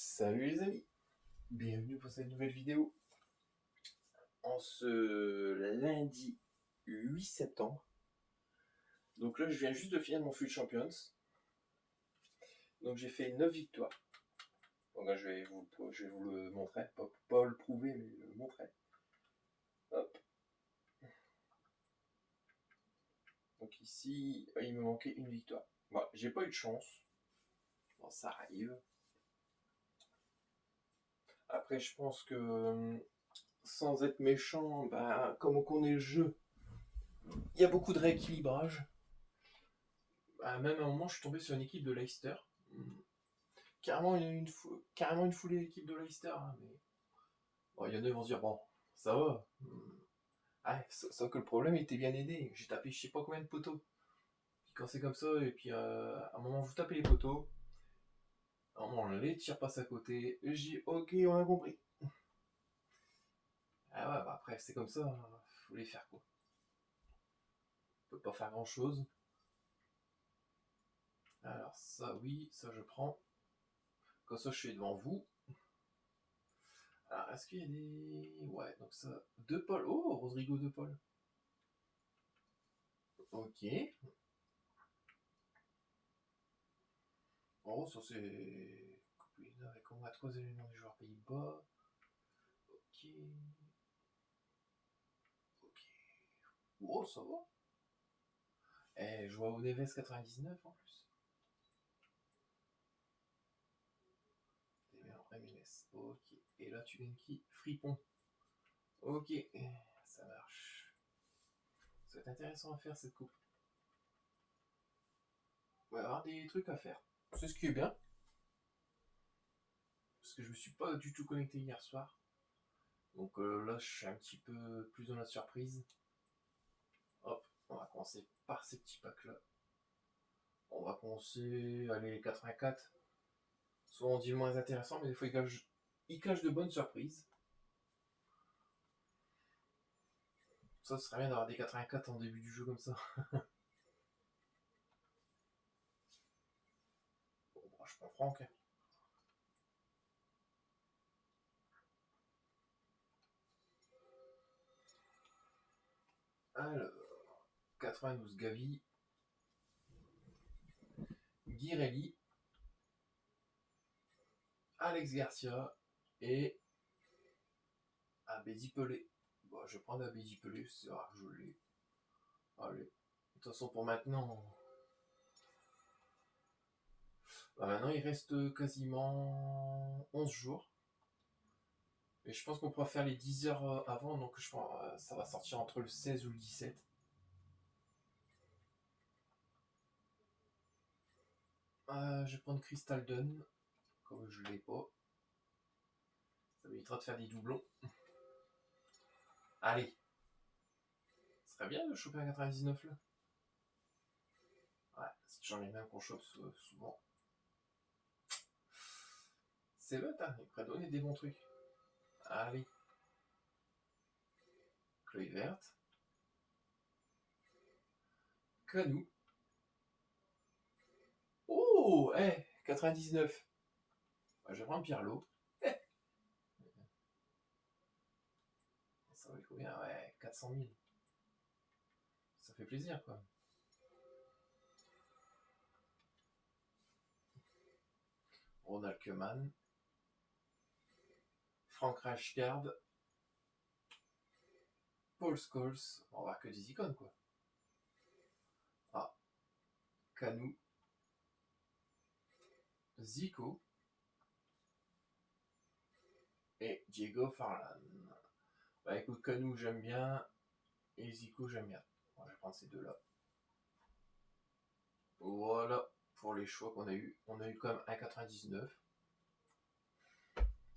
Salut les amis, bienvenue pour cette nouvelle vidéo. En ce lundi 8 septembre. Donc là je viens juste de finir mon FUT Champions. Donc j'ai fait 9 victoires. Donc là je vais vous le montrer, pas le prouver mais le montrer. Hop. Donc ici il me manquait une victoire. Bon, j'ai pas eu de chance. Bon, ça arrive. Après je pense que sans être méchant, bah, comme on connaît le jeu, il y a beaucoup de rééquilibrage. Bah, même à un moment je suis tombé sur une équipe de Leicester. Carrément carrément une foulée d'équipe de Leicester, hein, mais bon, il y en a qui vont se dire bon, ça va. Ah, sauf que le problème était bien aidé. J'ai tapé je sais pas combien de poteaux. Puis quand c'est comme ça, et puis à un moment vous tapez les poteaux, à un moment les tirs passent à côté, et j'ai dit ok, on a compris. Ah ouais, bah après c'est comme ça, hein, faut les faire quoi. On peut pas faire grand chose. Alors ça oui, ça je prends. Comme ça je suis devant vous. Alors est-ce qu'il y a des... Ouais, donc ça... De Paul. Oh, Rodrigo de Paul. Ok. Oh, ça c'est... Coupé avec au moins 3 éléments des joueurs Pays-Bas. Ok. Ok. Oh, ça va. Eh, je vois au Neves 99 en plus. MLS. Ok. Et là, tu gagnes qui? Fripon. Ok. Ça marche. Ça va être intéressant à faire cette coupe. On va avoir des trucs à faire. C'est ce qui est bien. Parce que je me suis pas du tout connecté hier soir. Donc là, je suis un petit peu plus dans la surprise. Hop, on va commencer par ces petits packs là. On va commencer, allez, 84. Soit on dit le moins intéressant, mais des fois il cache de bonnes surprises. Ça serait bien d'avoir des 84 en début du jeu comme ça. Bon, bah, je prends Franck. Alors, 92 Gavi, Guirelli, Alex Garcia et Abedi Pelé. Bon, je vais prendre Abedi Pelé, c'est rare que je l'ai. Allez. De toute façon, pour maintenant. Bah, maintenant, il reste quasiment 11 jours. Et je pense qu'on pourra faire les 10 heures avant, donc je pense ça va sortir entre le 16 ou le 17. Je vais prendre Crystal Dunn, comme je l'ai pas. Ça m'évitera de faire des doublons. Allez. Ce serait bien de choper un 99 là. Ouais, c'est toujours les mêmes qu'on chope souvent. C'est le temps, il pourrait donner des bons trucs. Allez. Chloé verte. Canou. Oh, 99. Ouais, je vais prendre Pirlo. Ça va être combien? Ouais, 400 000. Ça fait plaisir, quoi. Ronald Koeman. Frank Rijkaard. Paul Scholes. On va voir que des icônes, quoi. Ah. Canou. Zico. Et Diego Farlan. Bah écoute, Canou j'aime bien. Et Zico j'aime bien. Bon, je vais prendre ces deux-là. Voilà pour les choix qu'on a eu. On a eu quand même un 99.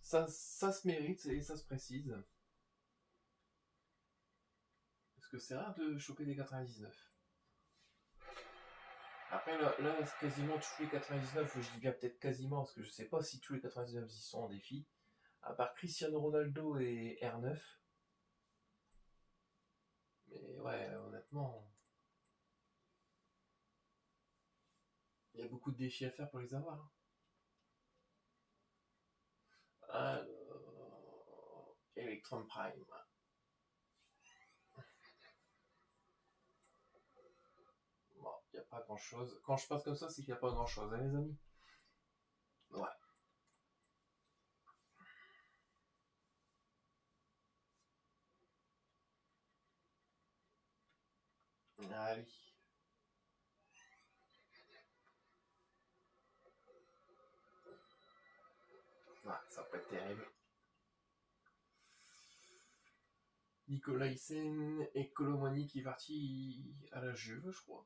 Ça se mérite et ça se précise. Parce que c'est rare de choper des 99. Après, là c'est quasiment tous les 99, je dis bien peut-être quasiment, parce que je sais pas si tous les 99 y sont en défi. À part Cristiano Ronaldo et R9. Mais ouais, honnêtement, il y a beaucoup de défis à faire pour les avoir. Electron Prime. Bon, il n'y a pas grand chose. Quand je passe comme ça, c'est qu'il n'y a pas grand chose, hein, les amis. Ouais. Allez. Ouais, ça peut être terrible. Nicolaisen et Colomani qui est parti à la Juve, je crois.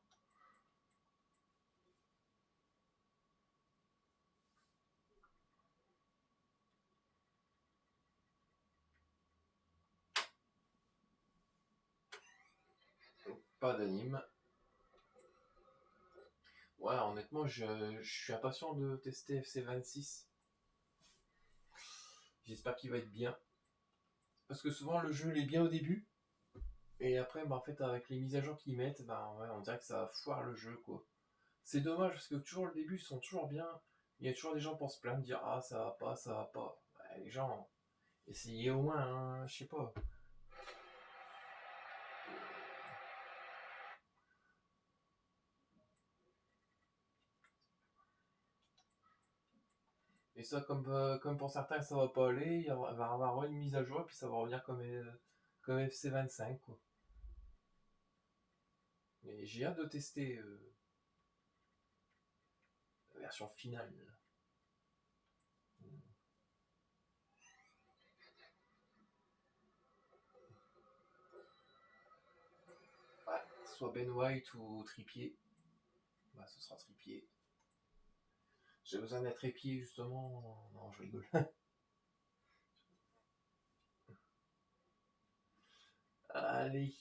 Pas d'anime. Ouais, honnêtement, je suis impatient de tester FC26. J'espère qu'il va être bien. Parce que souvent, le jeu, il est bien au début. Et après, bah, en fait, avec les mises à jour qu'ils mettent, bah, ouais, on dirait que ça foire le jeu, quoi. C'est dommage, parce que toujours le début, ils sont toujours bien. Il y a toujours des gens pour se plaindre, dire « Ah, ça va pas, ça va pas. » Ouais, les gens, essayez au moins, hein, je sais pas. Et ça, comme pour certains, ça va pas aller, il va y avoir une mise à jour, et puis ça va revenir comme FC25, quoi. Mais j'ai hâte de tester la version finale. Ouais, soit Ben White ou Trippier. Bah, ce sera Trippier. J'ai besoin d'être épié, justement. Non, je rigole. Allez.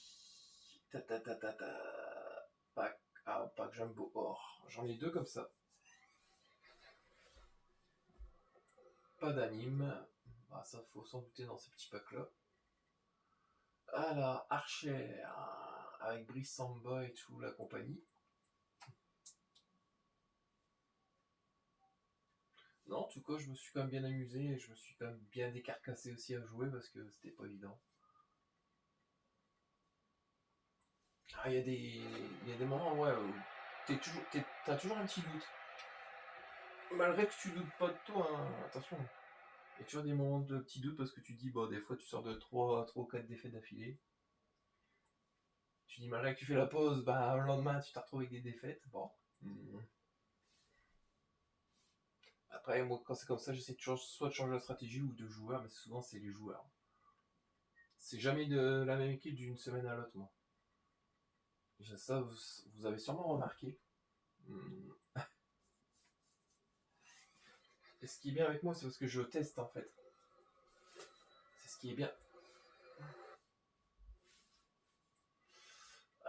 Ta ta ta ta ta. Pack. Ah, pack Jumbo Or. J'en ai deux comme ça. Pas d'anime. Bah, ça, faut s'en douter dans ces petits packs-là. Alors, Archer. Avec Brice Samba et tout, la compagnie. Non, en tout cas, je me suis quand même bien amusé et je me suis quand même bien décarcassé aussi à jouer parce que c'était pas évident. Ah, il y a des moments, ouais, où t'as toujours un petit doute. Malgré que tu doutes pas de toi, hein, attention. Il y a toujours des moments de petits doutes parce que tu dis, bon, des fois tu sors de 3 ou 4 défaites d'affilée. Tu dis, malgré que tu fais la pause, bah, le lendemain tu t'es retrouvé avec des défaites. Bon. Après, moi, quand c'est comme ça, j'essaie toujours soit de changer la stratégie ou de joueur, mais souvent c'est les joueurs. C'est jamais de la même équipe d'une semaine à l'autre, moi. Ça, vous avez sûrement remarqué. Et ce qui est bien avec moi, c'est parce que je teste en fait. C'est ce qui est bien.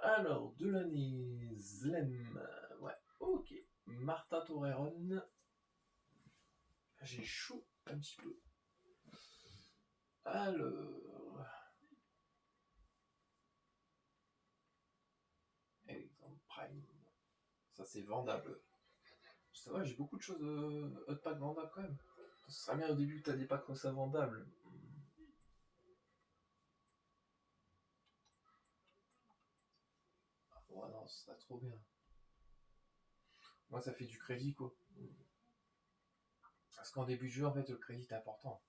Alors, de l'année Zlem. Ouais, ok. Marta Torreron. J'ai chaud un petit peu. Alors. Exemple Prime. Ça, c'est vendable. Ça va, j'ai beaucoup de choses hot pack vendables quand même. Ce serait bien au début que t'as des packs comme ça vendables. Ouais, non, ce serait trop bien. Moi, ça fait du crédit, quoi. Parce qu'en début de jeu, en fait, le crédit est important.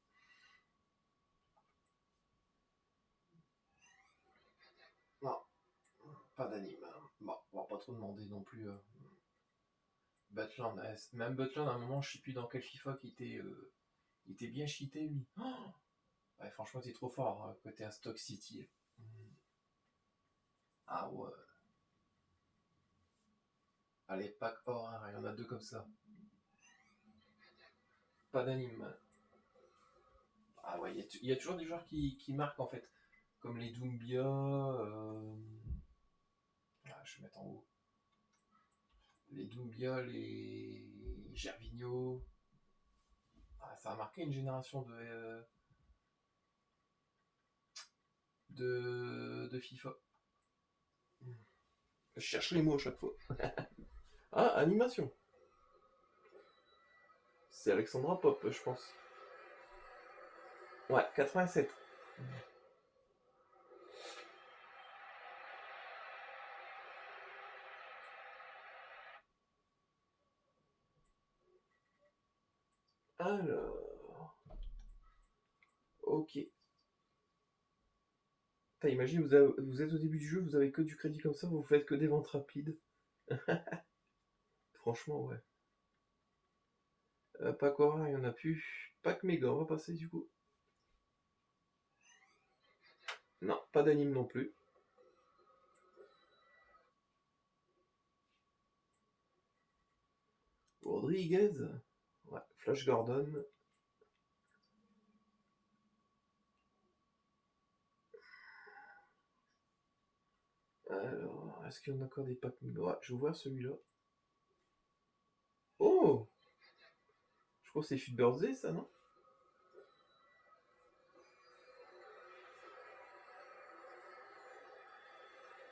Non, pas d'anime. Bon, on va pas trop demander non plus. Butland, même Butland, à un moment, je sais plus dans quel FIFA il était bien cheaté, lui. Oh ouais, franchement, t'es trop fort hein, côté à Stock City. Ah ouais. Allez, pack or, hein, il y en a deux comme ça. Pas d'anime. Ah ouais, il y a toujours des joueurs qui marquent en fait. Comme les Doumbia. Ah, je vais mettre en haut. Les Doumbia, les Gervinho. Ah, ça a marqué une génération de FIFA. Je cherche les mots à chaque fois. Ah, animation. C'est Alexandra Pop, je pense. Ouais, 87. Alors, ok. Putain, imagine, vous êtes au début du jeu, vous avez que du crédit comme ça, vous faites que des ventes rapides. Franchement, ouais. Pas Cora, il y en a plus. Pack Méga, on va passer du coup. Non, pas d'anime non plus. Rodriguez. Ouais, Flash Gordon. Alors, est-ce qu'il y en a encore des packs Méga? Ouais, je vais ouvrir celui-là. Oh! Je crois que c'est Fut Birthday, ça, non?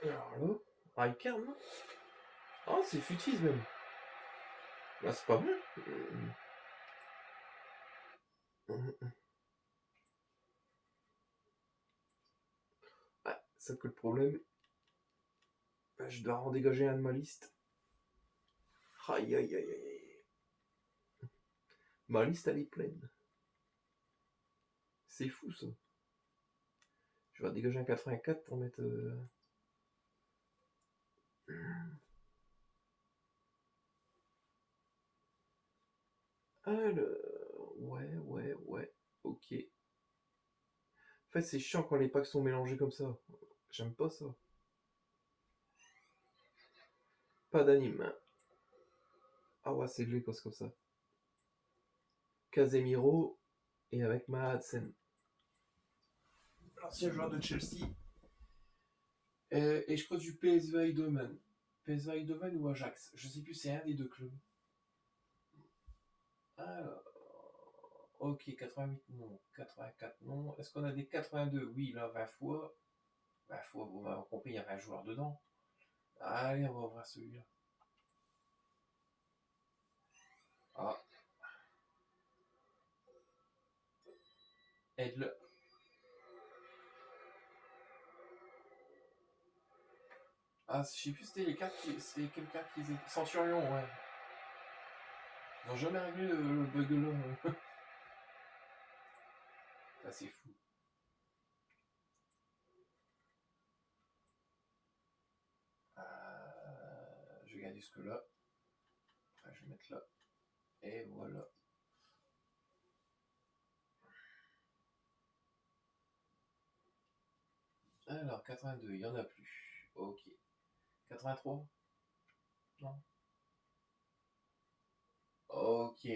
Alors là, Icarn, non? Ah, c'est Futis même. Bah, c'est pas mal. Ouais, c'est que le problème. Bah, je dois en dégager un de ma liste. Aïe aïe aïe aïe. Ma liste, elle est pleine. C'est fou ça. Je vais dégager un 84 pour mettre. Alors, ouais, ok. En fait, c'est chiant quand les packs sont mélangés comme ça. J'aime pas ça. Pas d'anime. Ah ouais, c'est glécos comme ça. Casemiro et avec Mahadsen. L'ancien joueur de Chelsea. Et je crois du PSV Eindhoven. PSV Eindhoven ou Ajax. Je sais plus, c'est un des deux clubs. Alors, ok, 88 non, 84 non. Est-ce qu'on a des 82? Oui, là, 20 fois. 20 fois, vous m'avez compris, il y avait un joueur dedans. Allez, on va ouvrir celui-là. Ah, aide-le. Ah, je sais plus, c'était les cartes qui. C'est quelle carte qu'ils étaient. Centurion, ouais. Ils n'ont jamais réglé le bug là. Ah, c'est fou. Je vais garder ce là. Après, je vais mettre là. Et voilà. Alors, 82, il n'y en a plus. Ok. 83? Non. Ok.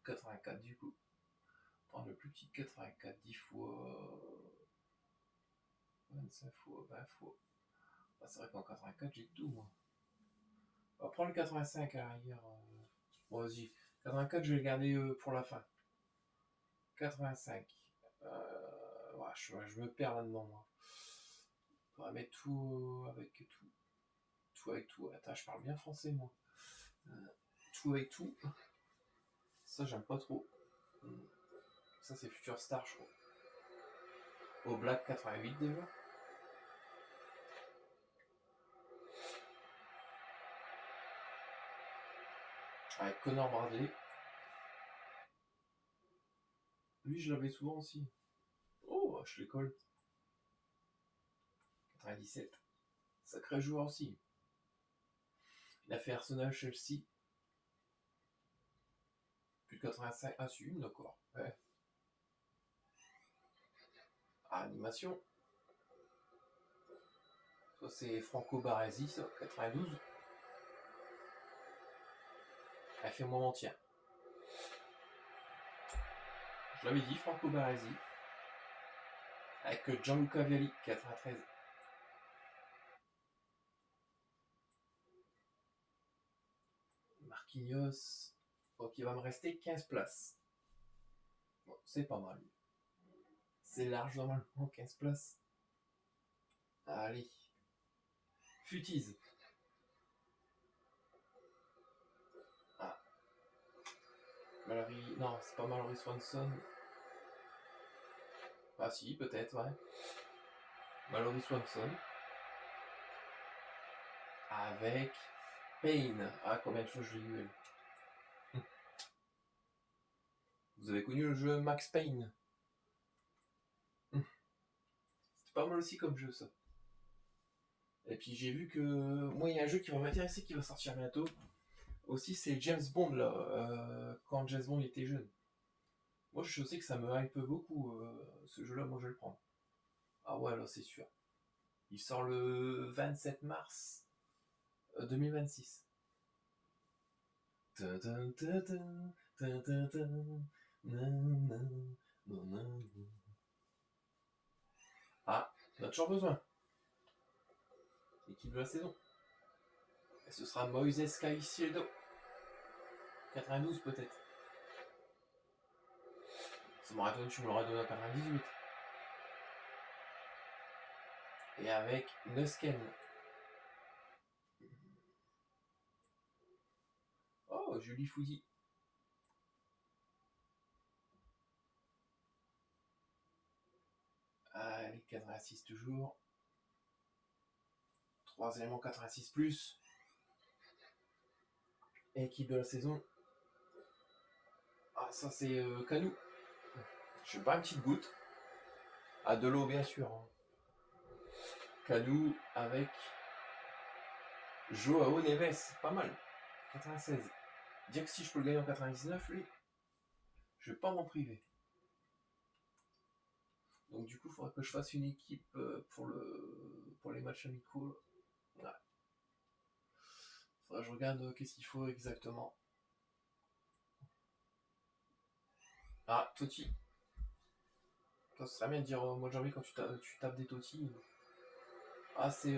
84 du coup. Prendre le plus petit 84, 10 fois. 25 fois, 20 fois. Ah, c'est vrai qu'en 84, j'ai tout, moi. On va prendre le 85 à la rigueur. Bon, vas-y. 84, je vais le garder pour la fin. 85. Ouais, je me perds là-dedans, moi. On va mettre tout avec tout. Tout avec tout. Attends, je parle bien français, moi. Tout avec tout. Ça, j'aime pas trop. Ça, c'est Future Star, je crois. Au Black 88 déjà. Avec Connor Bradley. Lui, je l'avais souvent aussi. Oh, je les colle. 97. Sacré joueur aussi. Il a fait Arsenal, Chelsea. Plus de 85. Ah, si, d'accord. Ouais. Ah, animation. Ça, c'est Franco Baresi, ça, 92. Elle fait moi mentir. Je l'avais dit, Franco Baresi. Avec Gianluca Vialli, 93. Marquinhos. Donc, il va me rester 15 places. Bon, c'est pas mal. C'est large normalement, 15 places. Allez. Futise. Ah. Mallory. Non, c'est pas Mallory Swanson. Ah si, peut-être, ouais. Mallory Swanson. Avec Payne. Ah, combien de fois je l'ai eu, elle. Vous avez connu le jeu Max Payne? C'est pas mal aussi comme jeu, ça. Et puis j'ai vu que... Moi, il y a un jeu qui va m'intéresser, qui va sortir bientôt. Aussi, c'est James Bond, là. Quand James Bond était jeune. Moi, je sais que ça me hype beaucoup, ce jeu-là. Moi, je vais le prendre. Ah ouais, là, c'est sûr. Il sort le 27 mars 2026. Ah, on a toujours besoin. Équipe de la saison. Et ce sera Moises Caicedo. 92 peut-être. Ça m'aurait donné, tu me l'aurais donné à 98. Et avec Nusken. Oh, Julie Foudy. Allez, 86 toujours. Troisième en 86 plus. Équipe de la saison. Ah, ça c'est Canou. Je fais pas une petite goutte. Ah, de l'eau, bien sûr. Canou avec Joao Neves. Pas mal. 96. Dire que si je peux le gagner en 99, lui, je vais pas m'en priver. Donc du coup, il faudrait que je fasse une équipe pour les matchs amicaux. Ouais. Faudrait que je regarde qu'est-ce qu'il faut exactement. Ah, Totti. Ça serait bien de dire au mois de janvier quand tu tapes des Totti. Ah, c'est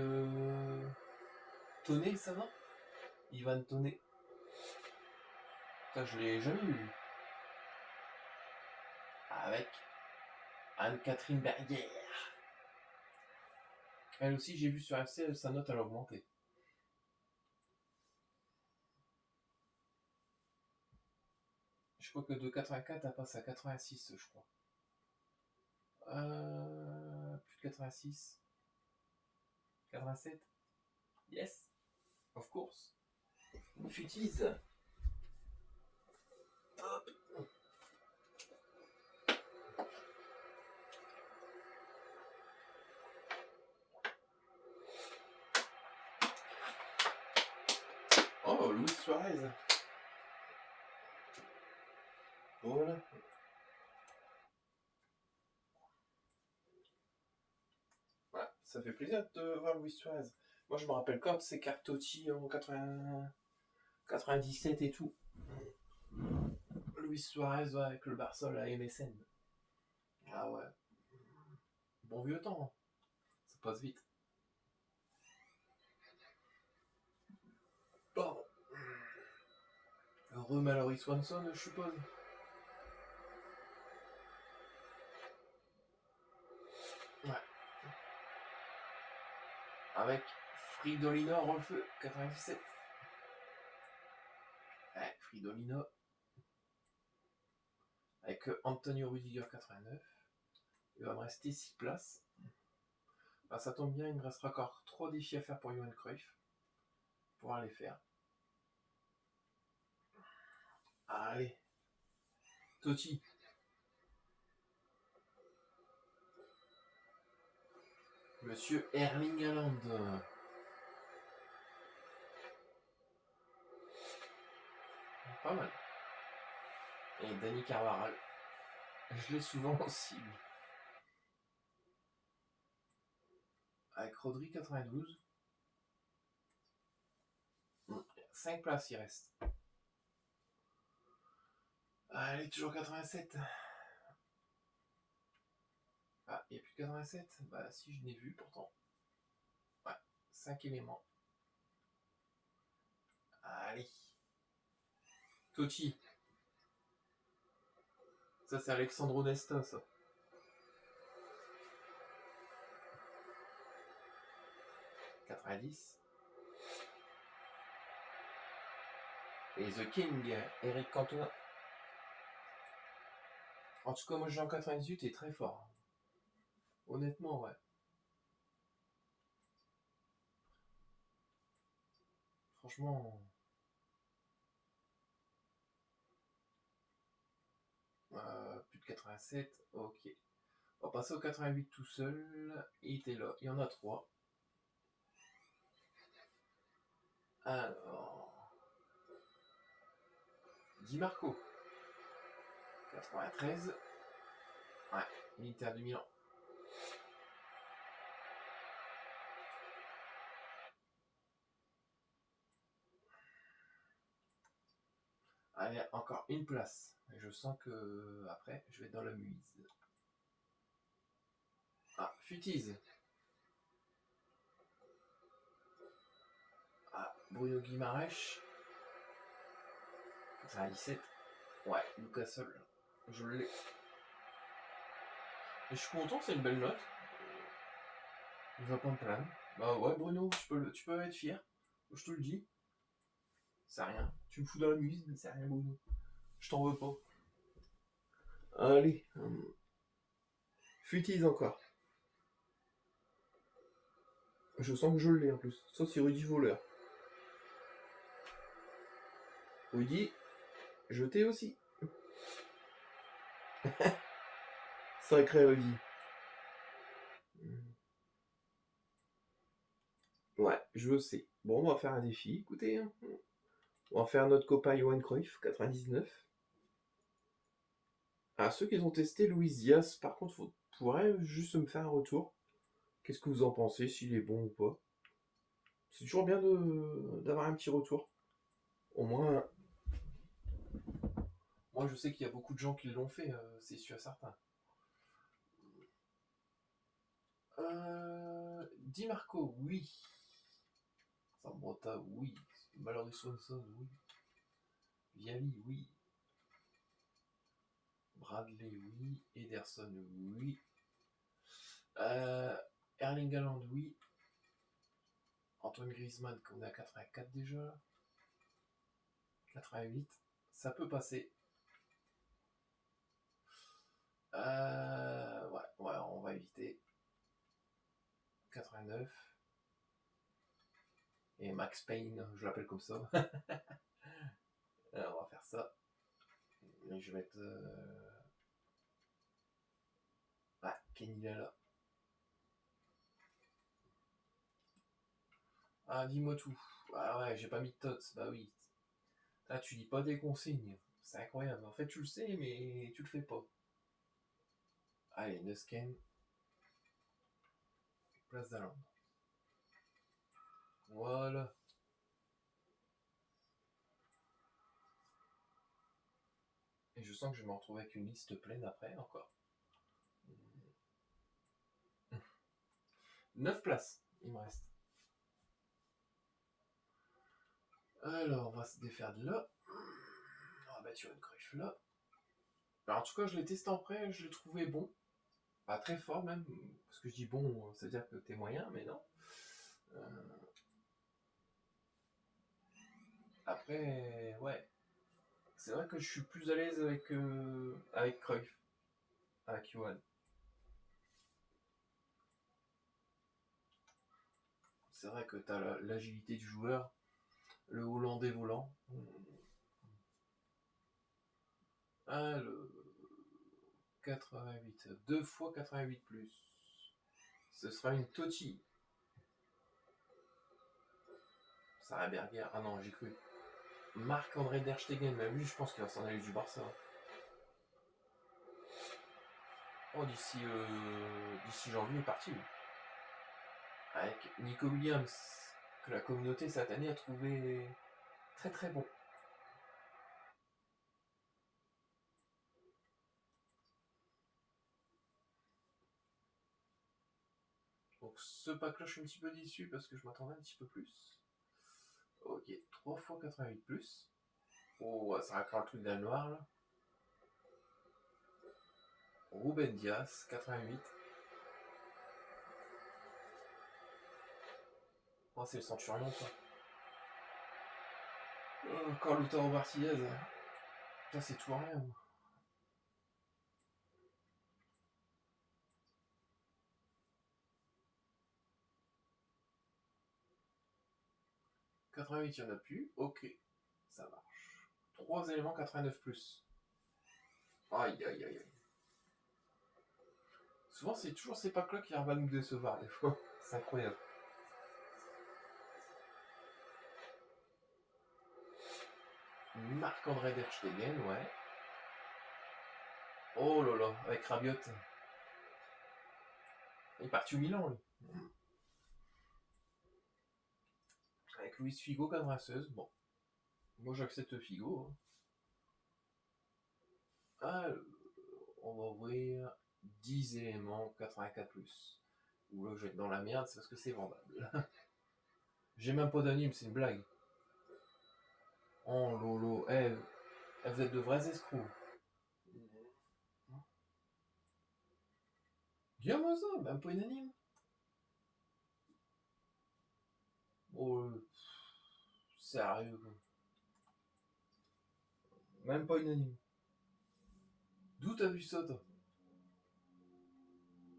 Tonné, ça va? Ivan Tonné. Putain, je l'ai jamais eu. Avec Anne-Catherine Berger. Elle aussi, j'ai vu sur FC, sa note elle a augmenté. Je crois que de 84, elle passe à 86, je crois. Plus de 86. 87. Yes. Of course. Futis. Hop. Oh, Luis Suarez. Voilà. Ouais, ça fait plaisir de voir Luis Suarez. Moi, je me rappelle quand c'est Cartotti en 97 et tout. Luis Suarez ouais, avec le Barça, la MSN. Ah ouais. Bon vieux temps. Hein. Ça passe vite. Bon. Heureux Mallory Swanson, je suppose. Ouais. Avec Fridolino Rolfeu, 97. Ouais, Fridolino. Avec Antonio Rudiger, 89. Il va me rester 6 places. Bah, ça tombe bien, il me restera encore 3 défis à faire pour Johan Cruyff. Pour pouvoir les faire. Allez. Totti. Monsieur Erling Haaland. Pas mal. Et Dani Carvajal. Je l'ai souvent en cible. Avec Rodri 92. 5 places il reste. Allez, toujours 87. Ah, il n'y a plus de 87. Bah si, je l'ai vu pourtant. Ouais, 5 éléments. Allez. Totti. Ça c'est Alexandro Nesta ça. « 90. Et The King, Eric Cantona. En tout cas, moi j'ai en 98 et très fort. Honnêtement, ouais. Franchement, plus de 87, ok. On va passer au 88 tout seul. Il était là, il y en a 3. Alors, Di Marco, 93. Ouais, l'Inter de Milan. Allez, encore une place. Et je sens que après, je vais être dans la muse. Ah, Futise. Ah, Bruno Guimaraes. 97. Ouais, Lucas Sol. Je l'ai. Et je suis content, c'est une belle note. Il va pas me plaindre. Bah ouais, Bruno, tu peux être fier. Je te le dis. C'est rien. Tu me fous dans la muse, mais c'est rien, Bruno. Je t'en veux pas. Allez. Futise encore. Je sens que je l'ai en plus. Ça, c'est Rudy Voleur. Rudy, je t'ai aussi. Sacré Rudy. Ouais, je sais. Bon, on va faire un défi, écoutez. Hein. On va faire notre copain Johan Cruyff, 99. Ah, ceux qui ont testé Luis Diaz, par contre, vous pourrez juste me faire un retour. Qu'est-ce que vous en pensez, s'il est bon ou pas? C'est toujours bien d'avoir un petit retour. Au moins, moi je sais qu'il y a beaucoup de gens qui l'ont fait, c'est sûr et certain. Di Marco, oui. Sambrota, oui. Mallory Swanson, oui. Viali, oui. Bradley, oui. Ederson, oui. Erling Haaland, oui. Antoine Griezmann, qu'on est à 84 déjà. 88. Ça peut passer. Ouais, on va éviter. 89. Et Max Payne, je l'appelle comme ça. On va faire ça. Et je vais mettre. Ouais, Kenny Lala. Ah, dis-moi tout. Ah ouais, j'ai pas mis de tots, bah oui. Ah, tu lis pas des consignes. C'est incroyable. En fait, tu le sais, mais tu le fais pas. Allez, Nusken. Place d'Allen. Voilà. Et je sens que je vais me retrouver avec une liste pleine après, encore. 9 places, il me reste. Alors, on va se défaire de là. On va battre une Cruyff là. Alors, en tout cas, je l'ai testé en prêt, je l'ai trouvé bon. Pas très fort même, parce que je dis bon, ça veut dire que t'es moyen, mais non. Après, ouais. C'est vrai que je suis plus à l'aise avec Cruyff, avec Johan. C'est vrai que t'as l'agilité du joueur, le Hollandais volant. Ah, le 88. 2 fois 88 plus. Ce sera une Totti. Sarah Berger. Ah non, j'ai cru. Marc-André Der Stegen. Mais lui, je pense qu'il va s'en aller du Barça. Oh, d'ici janvier, il est parti. Lui. Avec Nico Williams, que la communauté cette année a trouvé très très bon. Donc ce pack là je suis un petit peu déçu parce que je m'attendais un petit peu plus. Ok, 3 fois 88 plus. Oh, ça raccroche le truc d'un noir là. Ruben Diaz, 88. Oh, c'est le Centurion ça. Oh, encore Lautaro Martinez. Ça c'est tout rien. 88, il n'y en a plus. Ok, ça marche. 3 éléments 89 plus. Aïe, aïe, aïe, aïe. Souvent, c'est toujours ces packs-là qui arrivent à nous décevoir, des fois. C'est incroyable. Marc-André Der Stegen, ouais. Oh là là, avec Rabiot. Il est parti au Milan, lui. Avec Luis Figo, 96. Bon, moi j'accepte Figo. Ah, on va ouvrir 10 éléments 84 plus. Ou là, je vais être dans la merde, c'est parce que c'est vendable. J'ai même pas d'anime, c'est une blague. Oh lolo, vous êtes de vrais escrocs. Dis-moi ça, même pas une anime. Oh, sérieux, quoi. Même pas une anime. D'où t'as vu ça, toi?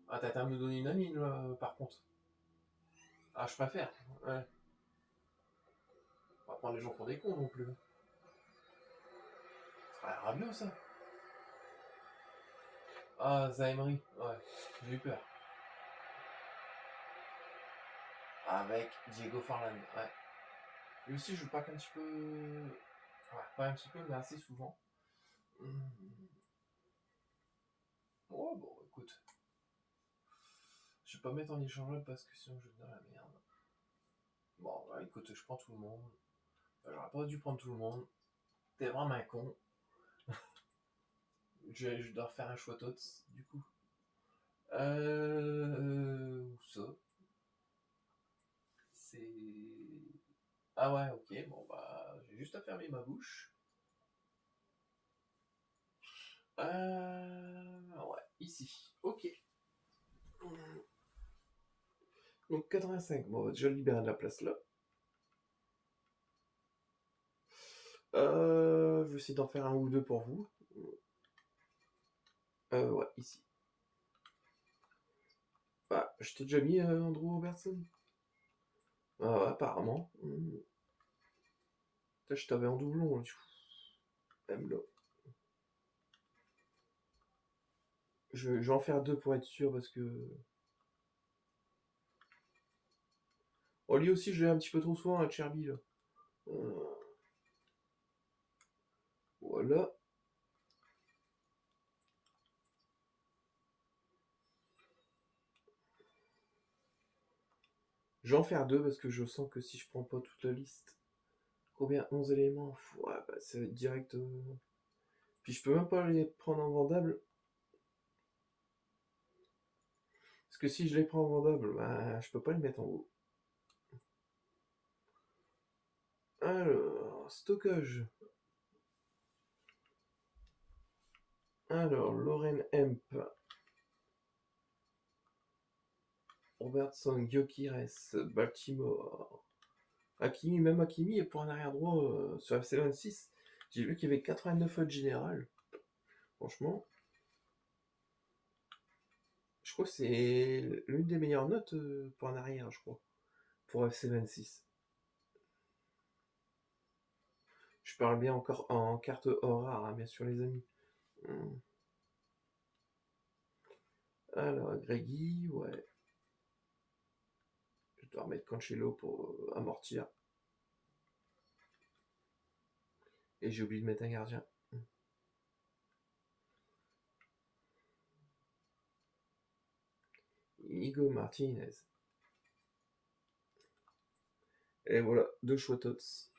Ah, t'as à me donner une anime, là, par contre. Ah, je préfère. Ouais. On va prendre les gens pour des cons non plus. Ça a l'air bien, ça. Ah, Zaimri, ouais, j'ai eu peur. Avec Diego Farland, ouais. Lui aussi, je pack un petit peu. Ouais, pas un petit peu, mais assez souvent. Oh, bon, écoute. Je vais pas mettre en échangeable parce que sinon je vais dans la merde. Bon, bah écoute, je prends tout le monde. J'aurais pas dû prendre tout le monde. T'es vraiment un con. Je dois refaire un choix tots, du coup. Où ça? C'est. Ah ouais, ok, bon bah, j'ai juste à fermer ma bouche. Ouais, ici. Ok. Donc 85, bon, on va déjà libérer de la place là. Je vais essayer d'en faire un ou deux pour vous. Ouais, ici. Ah, je t'ai déjà mis Andrew Robertson. Ah ouais, apparemment. Je t'avais en doublon, du coup. Même là. Je vais en faire deux pour être sûr parce que. Oh, lui aussi, je l'ai un petit peu trop souvent à Cherby là. Voilà. Je vais en faire deux parce que je sens que si je prends pas toute la liste. Combien? 11 éléments. Ouais, bah ça va être direct. Puis je peux même pas les prendre en vendable. Parce que si je les prends en vendable, bah je peux pas les mettre en haut. Alors, stockage. Alors, Lauren Hemp. Robertson, Gyökeres, Baltimore. Hakimi, même Hakimi est pour un arrière droit sur FC26. J'ai vu qu'il y avait 89 fautes générales. Franchement, je crois que c'est l'une des meilleures notes pour un arrière, je crois, pour FC26. Je parle bien encore en carte or rare, hein, bien sûr, les amis. Alors, Greggy, ouais. Je dois remettre Cancelo pour amortir. Et j'ai oublié de mettre un gardien. Inigo Martinez. Et voilà, deux choix tots.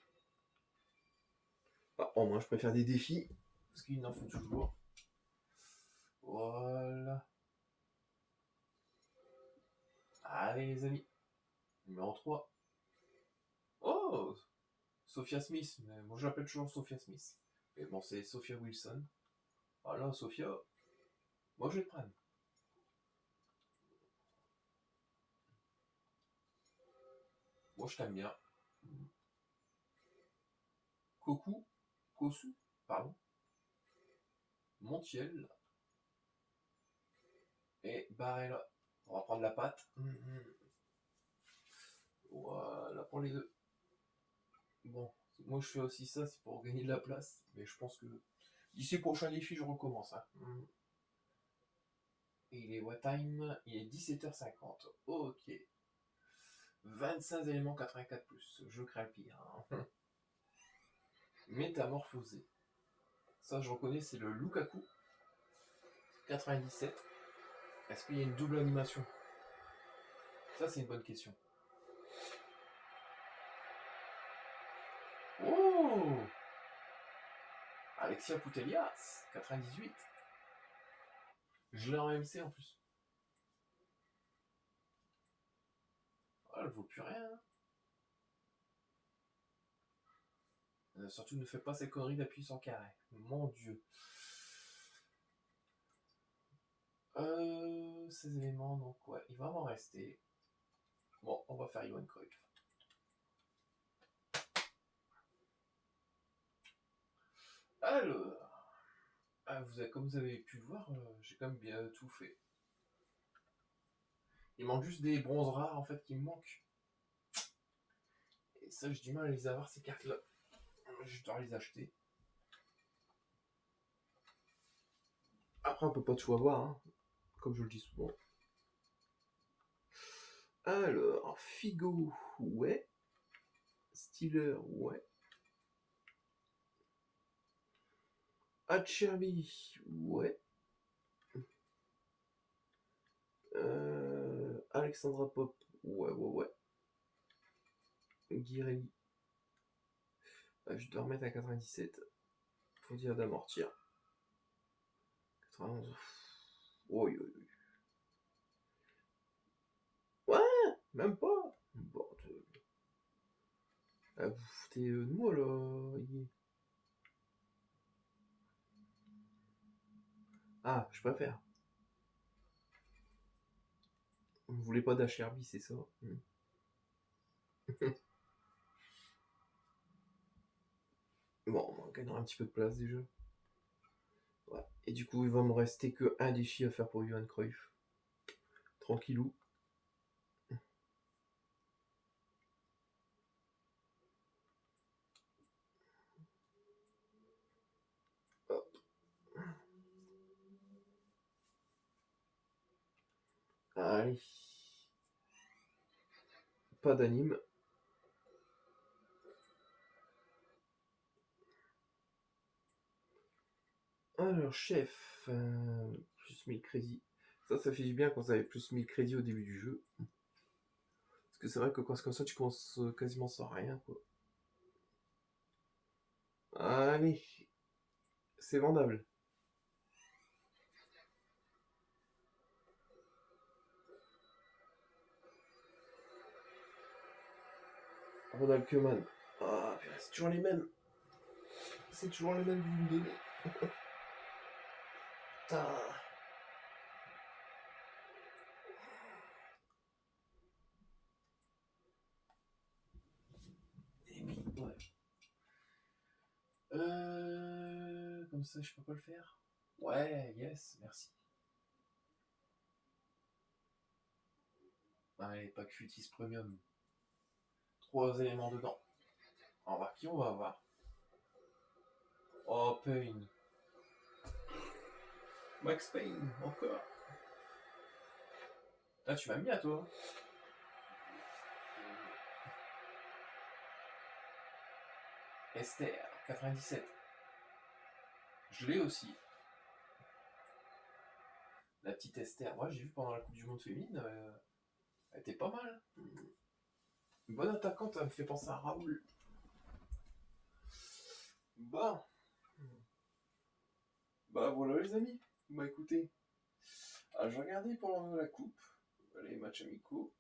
Ah, au moins, je préfère des défis, parce qu'il en faut toujours. Voilà. Allez, les amis. Numéro 3. Oh, Sophia Smith. Mais moi, je l'appelle toujours Sophia Smith. Mais bon, c'est Sophia Wilson. Voilà, Sophia. Moi, je vais te prendre. Moi, je t'aime bien. Koku. Kosu. Pardon. Montiel. Et Barella. On va prendre la pâte. Voilà pour les deux. Bon, moi je fais aussi ça, c'est pour gagner de la place. Mais je pense que d'ici le prochain défi, je recommence. Hein. Et il est what time? Il est 17h50. Ok. 25 éléments 84+. Je crains le pire. Hein. Métamorphosé. Ça, je reconnais, c'est le Lukaku. 97. Est-ce qu'il y a une double animation? Ça, c'est une bonne question. Oh, Alexia Putellas, 98. Je l'ai en MC en plus. Ah, elle vaut plus rien. Surtout, ne fais pas ces conneries d'appuyer sur carré. Mon dieu. 16 éléments, donc ouais, il va m'en rester. Bon, on va faire Johan Cruyff. Alors, comme vous avez pu voir, j'ai quand même bien tout fait. Il manque juste des bronzes rares en fait qui me manquent. Et ça, j'ai du mal à les avoir ces cartes-là. Je dois les acheter. Après, on peut pas tout avoir, hein, comme je le dis souvent. Alors, Figo, ouais. Steeler, ouais. Acherby, ouais. Alexandra Pop, ouais. Guirelli, je dois remettre à 97. Faut dire d'amortir. 91. Oui. Ouais, même pas. Bon, vous foutez de moi là. Ah, je préfère. Vous voulez pas d'HRB, c'est ça? Bon, on gagnera un petit peu de place déjà. Ouais. Et du coup, il va me rester que un défi à faire pour Johan Cruyff. Tranquillou. Hop. Allez. Pas d'anime. Alors, chef. Plus 1000 crédits. Ça fait du bien quand vous avez plus 1000 crédits au début du jeu. Parce que c'est vrai que quand c'est comme ça, tu commences quasiment sans rien, quoi. Allez. C'est vendable. Ronald Koeman. Ah, c'est toujours les mêmes. C'est toujours les mêmes que vous me donnez. Putain. Et puis, ouais. Comme ça, je peux pas le faire. Ouais, yes, merci. Allez, pack Futis Premium. 3 éléments dedans. On va voir qui on va avoir. Oh, Payne. Max Payne, encore. Ah, tu m'as mis à toi. Esther, 97. Je l'ai aussi. La petite Esther. Moi, j'ai vu pendant la Coupe du Monde féminine. Elle était pas mal. Une bonne attaquante, ça me fait penser à Raoul. Bah. Bah voilà les amis. Bah écoutez. Je vais regarder pendant la coupe. Les matchs amicaux.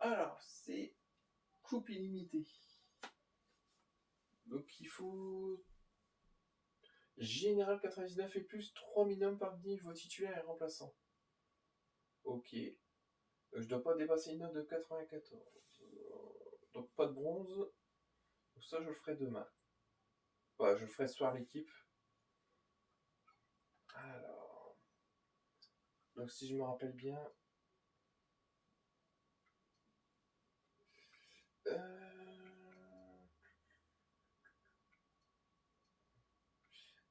Alors, c'est coupe illimitée. Donc il faut général 99 et plus 3 minimum par niveau titulaire et remplaçant. Ok. Je dois pas dépasser une note de 94. Donc pas de bronze. Ça je le ferai demain. Ouais, je le ferai ce soir l'équipe. Alors. Donc si je me rappelle bien.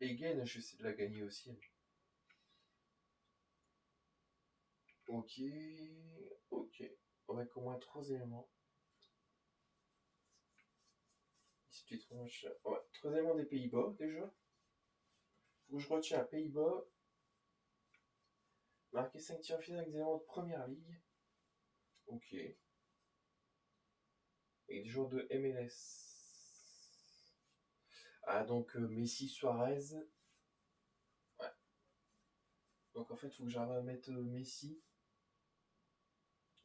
Again, j'essaie de la gagner aussi. Ok, ok. Avec au moins 3 éléments. 18 manches. Ouais, 3 éléments des Pays-Bas déjà. Faut que je retiens Pays-Bas. Marqué 5 tirs en finale avec des éléments de première ligue. Ok. Et des joueurs de MLS. Ah, donc Messi, Suarez. Ouais. Donc en fait, il faut que j'arrive à mettre Messi.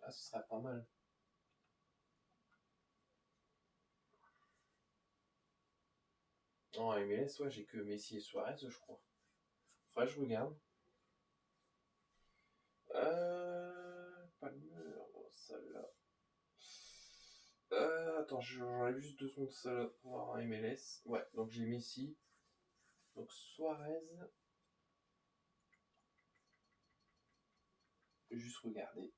Ah, ce serait pas mal. En MLS, ouais, j'ai que Messi et Suarez, je crois. Faudrait que je regarde. Palmer, celle-là. Attends, j'enlève juste 2 secondes celle-là pour voir un MLS. Ouais, donc j'ai Messi. Donc Suarez. Juste regarder.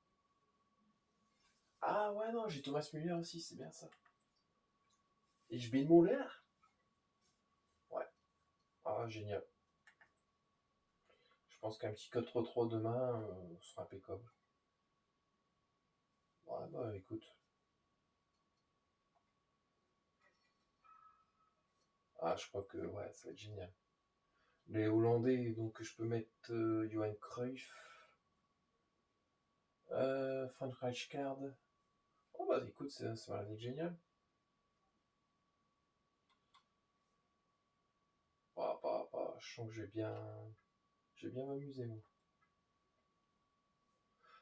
Ah ouais, non, j'ai Thomas Müller aussi, c'est bien ça. Et je Ben Moller. Ouais. Ah, génial. Je pense qu'un petit 4-3 demain sera impeccable. Ouais, bah écoute. Ah, je crois que ouais, ça va être génial. Les Hollandais, donc je peux mettre Johan Cruyff. Frank Rijkaard. Oh bah écoute, ça va être génial. Je sens que j'ai bien m'amuser moi.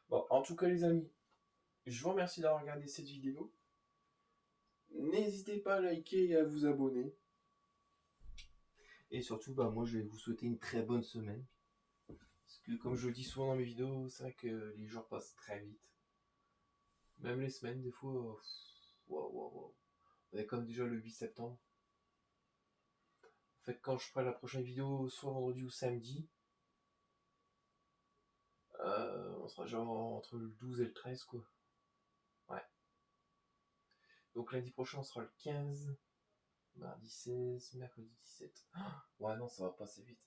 Bon, en tout cas les amis, je vous remercie d'avoir regardé cette vidéo. N'hésitez pas à liker et à vous abonner. Et surtout, bah moi je vais vous souhaiter une très bonne semaine. Parce que comme je le dis souvent dans mes vidéos, c'est vrai que les jours passent très vite. Même les semaines, des fois, waouh. On est comme déjà le 8 septembre. En fait, quand je ferai la prochaine vidéo, soit vendredi ou samedi, on sera genre entre le 12 et le 13, quoi. Ouais. Donc lundi prochain, on sera le 15, mardi 16, mercredi 17. Ouais, non, ça va passer vite.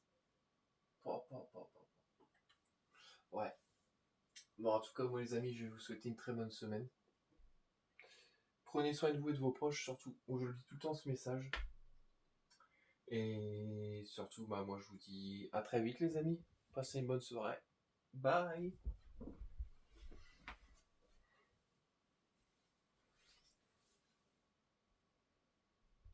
Ouais. Bon, en tout cas, moi, les amis, je vais vous souhaiter une très bonne semaine. Prenez soin de vous et de vos proches, surtout. Moi, je le dis tout le temps ce message. Et surtout, bah, moi, je vous dis à très vite, les amis. Passez une bonne soirée. Bye.